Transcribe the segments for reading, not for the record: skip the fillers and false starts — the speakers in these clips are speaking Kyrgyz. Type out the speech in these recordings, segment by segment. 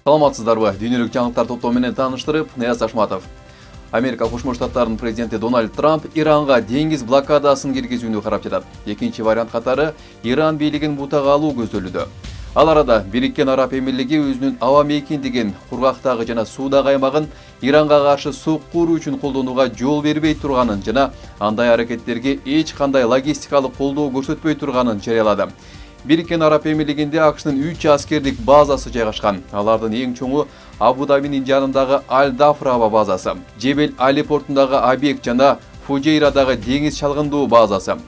Саламатсыздарбы? Дүйнөлүк жаңылыктар топтому менен тааныштырып, Нияз Ашматов. Америка Кошмо Штаттарынын президенти Дональд Трамп Иранга деңиз блокадасын киргизүүнү карап жатат. Экинчи вариант катары Иран бийлигин бутага алуу көздөлүүдө. Ал арада Бириккен Араб Эмирлиги өзүнүн аба мейкиндигин кургактагы жана суудагы аймагын Иранга каршы сокку уруу үчүн колдонууга жол бербей турганын жана андай аракеттерге эч кандай логистикалык колдоо көрсөтпөй турганын жарыялады. Бириккен Араб Эмирлигинде АКШнын 3 аскердик базасы жайгашкан. Алардын эң чоңу Абу-Дабинин жанындагы Аль-Дафр аба базасы, Жебел Али портундагы объект жана Фужейрадагы деңиз чалгындуу базасы.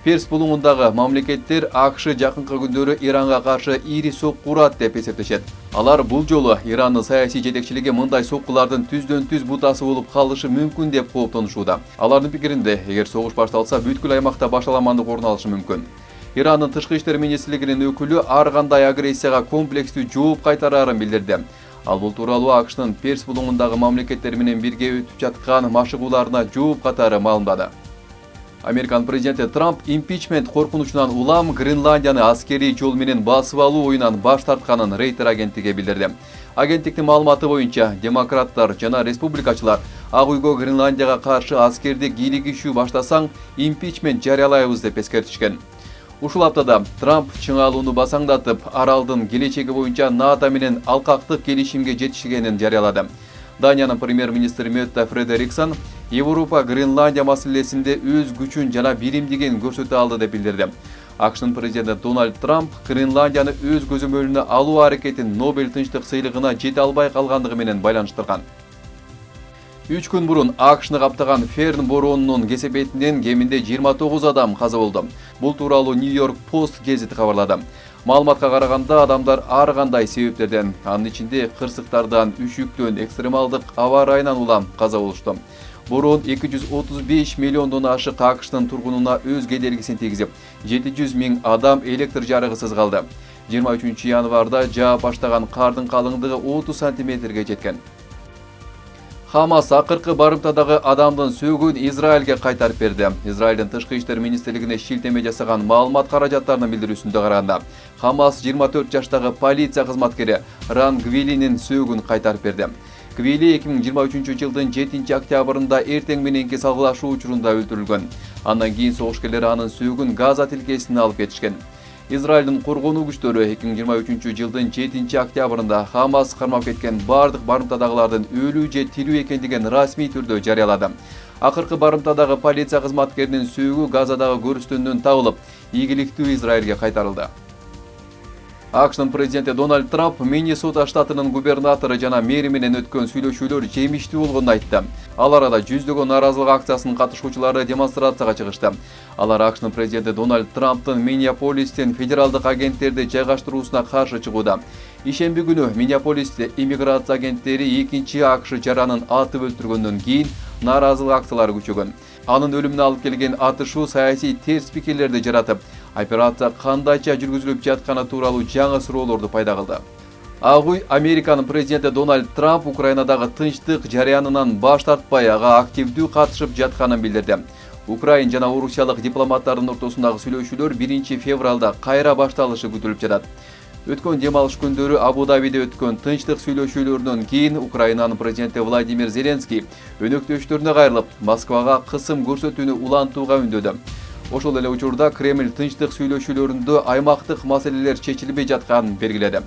Перс булуңундагы мамлекеттер АКШ жакынкы күндөрү Иранга каршы ири сокку урат деп эсептешет. Алар бул жолу Ирандын саясий жетекчилиги мындай соккулардын түздөн-түз бутасы болуп калышы мүмкүн деп кооптонушууда. Алардын пикиринде, эгер согуш башталса, бүткүл аймакта башаламандык орун алышы мүмкүн. Ирандын тышкы иштер министрлигинин өкүлү ар кандай агрессияга комплекстүү жооп кайтарарын билдирди. Ал бул тууралуу АКШнын Перс булуңундагы мамлекеттер менен бирге өтүп жаткан машыгууларына жооп катары маалымдады. Американ президенти Трамп импичмент коркунучунан улам Гренландияны аскерий жол менен басып алуу оюнан баш тартканын Рейтер агенттиги билдирди. Агенттиктин маалыматы боюнча, демократтар жана республикачылар Ак үйгө Гренландияга каршы аскердик кийлигишүү баштасаң, импичмент жарыялайбыз деп эскертишкен. Ушул аптада Трамп чыңалууну басаңдатып, аралдын келечеги боюнча НАТО менен алкактык келишимге жетишкенин жарыялады. Даниянын премьер-министри Метте Фредериксон Европа Гренландия маселесинде өз күчүн жана биримдигин көрсөтө алды деп билдирди. АКШнын президенти Дональд Трамп Гренландияны өз көзөмөлүнө алуу аракетин Нобель тынчтык сыйлыгына жете албай калгандыгы менен байланыштырган. 3 күн мурун АКШны каптаган Ферн боронунун кесепетинен кеминде 29 адам каза болду. Бул тууралуу Нью-Йорк Пост гезити кабарлады. Маалыматка караганда, адамдар ар кандай себептерден, анын ичинде кырсыктардан, үшүктөн, экстремалдык аба ырайынан улам каза болушту. Борон 235 миллиондон ашык АКШнын тургунуна өз кедергисин тийгизип, 700 000 адам электр жарыгысыз калды. 23 январда жаап баштаган кардын калыңдыгы 30 сантиметрге жеткен. Хамас акыркы барымтадагы адамдын сөөгүн Израилге кайтарып берди. Израилдин тышкы иштер министрлигине шилтеме жасаган маалымат каражаттарынын билдирүүсүндө караганда, Хамас 24 жаштагы полиция кызматкери Ран Гвилинин сөөгүн кайтарып берди. Гвили 2023 жылдын 7 октябрында эртең мененки салгылашуу учурунда өлтүрүлгөн. Андан кийин согуш-келер анын сөөгүн Газа тилкесине алып кетишкен. Израилдин коргонуу күчтөрү 2023 жылдын 7 октябрында Хамас кармап кеткен бардык барымтадагылардын өлүү же тирүү экендигин расмий түрдө жарыялады. Акыркы барымтадагы полиция кызматкеринин сөөгү Газадагы көрүстөндөн табылып, ийгиликтүү Израилге кайтарылды. АКШнын президенти Дональд Трамп Миннесота штатынын губернатору жана мэри менен өткөн сүйлөшүүлөр жемиштүү болгонун айтты. Ал арада жүздөгөн наразылык акциясынын катышуучулары демонстрацияга чыгышты. Алар АКШнын президенти Дональд Трамптын Миннеаполистен федералдык агенттерди жайгаштыруусуна каршы чыгууда. Ишемби күнү Миннеаполисте иммиграция агенттери экинчи АКШ жаранын атып өлтүргөндөн кийин наразылык акциялары күчөгөн. Анын өлүмүнө алып келген атышуу саясий терс пикирлерди жаратып, операция кандайча жүргүзүлүп жатканы тууралуу жаңы суроолорду пайда кылды. Ак үй Американын президенти Дональд Трамп Украинадагы тынчтык жарыянынан баш тартпай, ага активдүү катышып жатканын билдирди. Украин жана орусиялык дипломаттардын ортосундагы сүйлөшүүлөр 1 февралда кайра башталышы күтүлүп жатат. Өткөн дем алыш күндөрү Абу-Дабиде өткөн тынчтык сүйлөшүүлөрүнөн кийин Украинанын президенти Владимир Зеленский өнөктөштөрүнө кайрылып, Москвага кысым көрсөтүүнү улантууга үндөдү. Ошол эле учурда Кремль тынчтык сүйлөшүүлөрүндө аймактык маселелер чечилбей жатканын белгиледи.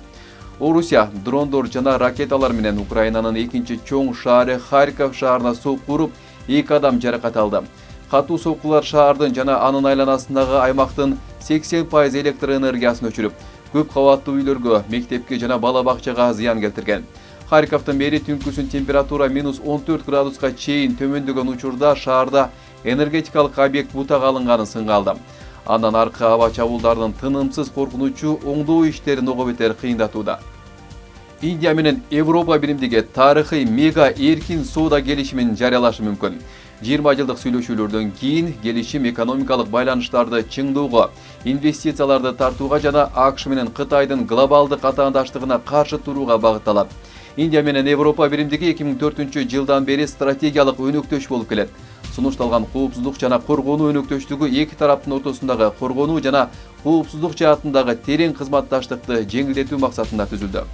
Орусия дрондор жана ракеталар менен Украинанын экинчи чоң шаары Харьков шаарына сокку уруп, 2 адам жаракат алды. Катуу соккулар шаардын жана анын айланасындагы аймактын 80% электр энергиясын өчүрүп, көп кабаттуу үйлөргө, мектепке жана бала бакчага зыян келтирген. Харьковдун мэри түнкүсүн температура -14 градуска чейин төмөндөгөн учурда шаарда энергетикалык объект бутага алынганын сынга алды. Андан аркы аба чабуулдарынын тынымсыз коркунучу оңдоо иштерин ого бетер кыйындатууда. Индия менен Европа биримдиги тарыхый мега эркин соода келишимин жарыялашы мүмкүн. 20 жылдык сүйлөшүүлөрдөн кийин келишим экономикалык байланыштарды чыңдоого, инвестицияларды тартууга жана АКШ менен Кытайдын глобалдык атаандаштыгына каршы турууга багытталат. Индия менен Европа биримдиги 2004 жылдан бери стратегиялык өнөктөш болуп келет. Сунушталган коопсуздук жана коргонуу өнөктөштүгү эки тараптын ортосундагы коргонуу жана коопсуздук жаатындагы терең кызматташтыкты жеңилдетүү максатында түзүлдү.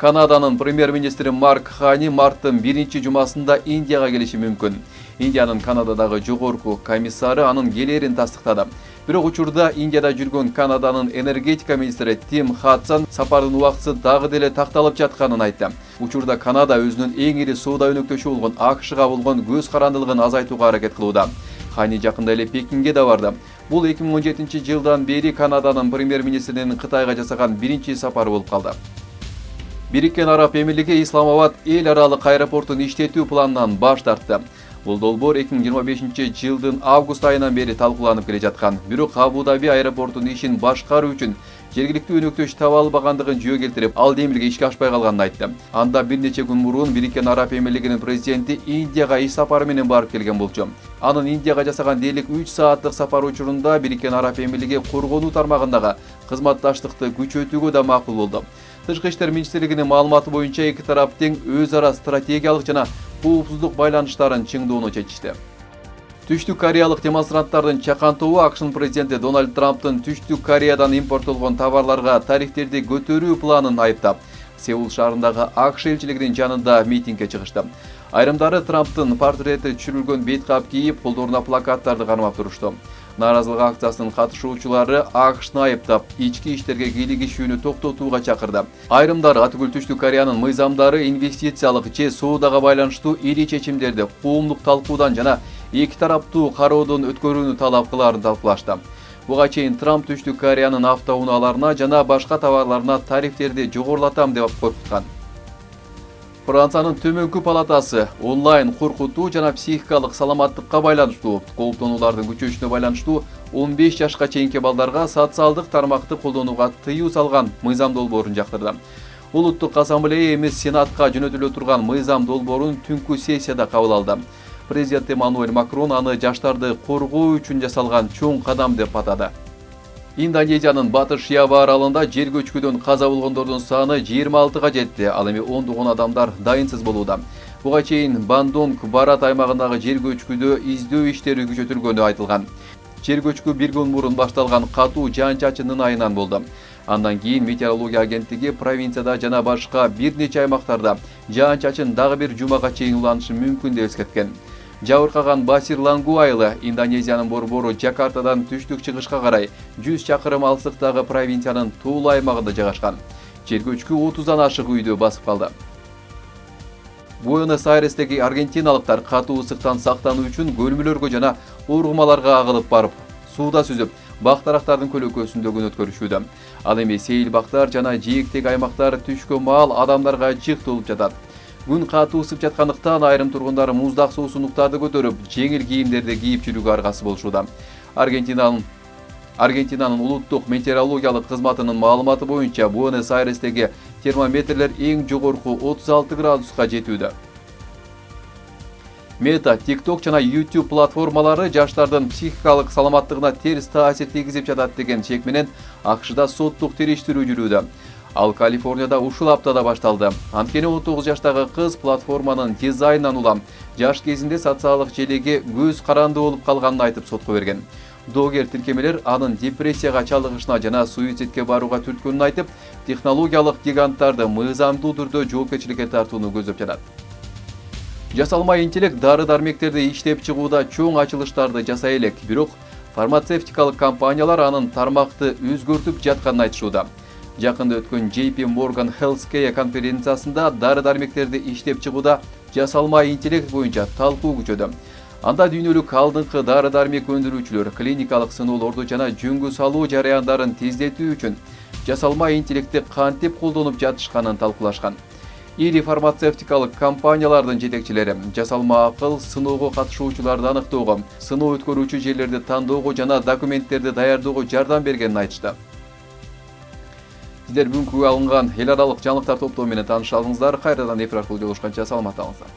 Канаданын премьер-министри Марк Хани марттын 1-жумасында Индияга келиши мүмкүн. Индиянын Канададагы жогорку комиссары анын келерин тастыктады. Бирок учурда Индияда жүргөн Канаданын энергетика министри Тим Хадсон сапардын убактысы дагы деле такталып жатканын айтты. Учурда Канада өзүнүн эң ири соода өнөктөшү болгон АКШга болгон көз карандылыгын азайтууга аракет кылууда. Хани жакында эле Пекинге да барды. Бул 2017-жылдан бери Канаданын премьер-министринин Кытайга жасаган 1-чи сапары болуп калды. Бириккен Араб Эмирлиги Исламабад эл аралык аэропортун иштетүү планынан баш тартты. Бул долбоор 2025-жылдын август айынан бери талкууланып келе жаткан. Бирок Абу-Даби аэропортунун ишин башкаруу үчүн жергиликтүү өнөктөш таба албагандыгын жөө келтирип, ал демилге ишке ашпай калганын айтты. Анда бир нече күн мурун Бириккен Араб Эмирлигинин президенти Индияга иш сапары менен барып келген болчу. Анын Индияга жасаган дээрлик 3 сааттык сапар учурунда Бириккен Араб Эмирлиги коргонуу тармагындагы кызматташтыкты күчөтүүгө да макул болду. Тышкы иштер министрлигинин маалыматы боюнча эки тарап тең өз ара стратегиялык жана коопсуздук байланыштарын чыңдоону чечишти. Түштүк кореялык демонстранттардын чакантуусу АКШнын президенти Дональд Трамптын Түштүк Кореядан импорттолгон товарларга тарифтерди көтөрүү планын айыптап, Сеул шаарындагы АКШ элчилигинин жанында митингге чыгышты. Айрымдары Трамптын портрети түшүрүлгөн бейткап кийип, колдоруна плакаттарды кармап турушту. Нааразылык акциясынын катышуучулары АКШны айыптап, ички иштерге кийлигишүүнү токтотууга чакырды. Айрымдары атүгүл Түштүк Кореянын мыйзамдары инвестициялык же соодага байланыштуу ири чечимдерди коомдук талкуудан жана эки тараптуу кароодон өткөрүүнү талап кылаарын талкуулашты. Буга чейин Трамп Түштүк Кореянын автоунааларына жана башка товарларына тарифтерди жогорулатам деп коркуткан. Франциянын төмөнкү палатасы онлайн коркутуу жана психикалык саламаттыкка байланыштуу кооптонуулардын күчөшүнө байланыштуу 15 жашка чейинки балдарга социалдык тармакты колдонууга тыюу салган мыйзам долбоорун жактырды. Улуттук ассамблея эмес Сенатка жөнөтүлө турган мыйзам долбоорун түнкү сессияда кабыл алды. Президент Эммануэль Макрон аны жаштарды коргоо үчүн жасалган чоң кадам деп атады. Индонезиянын Батыш Ява аралында жер көчкүдөн каза болгондордун саны 26га жетти. Ал эми ондогон адамдар дайынсыз болууда. Буга чейин Бандонг Барат аймагындагы жер көчкүдө издөө иштери күчөтүлгөнү айтылган. Жер көчкү бир күн мурун башталган катуу жаан-чачындын айынан болду. Андан кийин метеорология агенттиги провинцияда жана башка бир нече аймактарда жаан-чачын дагы бир жумага чейин уланышы мүмкүн деп эскерткен. Жабыркаган Басир Лангу айылы Индонезиянын борбору Жакартадан түштүк-чыгышка карай 100 чакырым алыстыктагы провинциянын Тулу аймагында жайгашкан. Жер көчкү 30дан ашык үйдү басып калды. Буэнос-Айрестеги аргентиналыктар катуу ысыктан сактануу үчүн көлмөлөргө жана ургумаларга агылып барып, сууда сүзүп, бактарактардын көлөкөсүндө күн өткөрүшүүдө. Ал эми сейил бактар жана жээктеги аймактар түшкө маал адамдарга жык толуп жатат. Күн катуу ысып жаткандыктан айрым тургундар муздак суусундуктарды көтөрүп, жеңил кийимдерди кийип жүрүүгө аргасы болушууда. Аргентинанын улуттук метеорологиялык кызматынын маалыматы боюнча Буэнос-Айрестеги термометрлер эң жогорку 36 градуска жетүүдө. Мета, TikTok жана YouTube платформалары жаштардын психикалык саламаттыгына терс таасир тийгизип жатат деген чек менен АКШда соттук териштирүү жүрүүдө. Ал Калифорнияда ушул аптада башталды. Анткени 19 жаштагы кыз платформанын дизайнынан улам жаш кезинде социалдык желеге көз каранды болуп калганын айтып сотко берген. Доогер тиркемелер анын депрессияга чалдыгышына жана суицидке барууга түрткөнүн айтып, технологиялык гиганттарды мыйзамдуу түрдө жоопкерчиликке тартууну көздөп жатат. Жасалма интеллект дары-дармектерди иштеп чыгууда чоң ачылыштарды жасай элек, бирок фармацевтикалык компаниялар анын тармакты өзгөртүп жатканын айтышууда. Жакында өткөн JP Morgan Healthcare конференциясында дары-дармектерди иштеп чыгууда жасалма интеллект боюнча талкуу күчөдү. Анда дүйнөлүк алдыңкы дары-дармек өндүрүүчүлөр клиникалык сыноолорду жана жөнгө салуу жарыяндарын тездетүү үчүн жасалма интеллектти кантип колдонуп жатышканын талкуулашкан. Ири фармацевтикалык компаниялардын жетекчилери жасалма акыл сыноого катышуучуларды аныктоого, сыноо өткөрүүчү жерлерди тандоого жана документтерди даярдоого жардам бергенин айтышты. Сиздер бүгүнкү алынган эл аралык жаңылыктар топтому менен тааныша алдыңыздар. Кайрадан эфир аркылуу жолугушканча саламатта калыңыздар.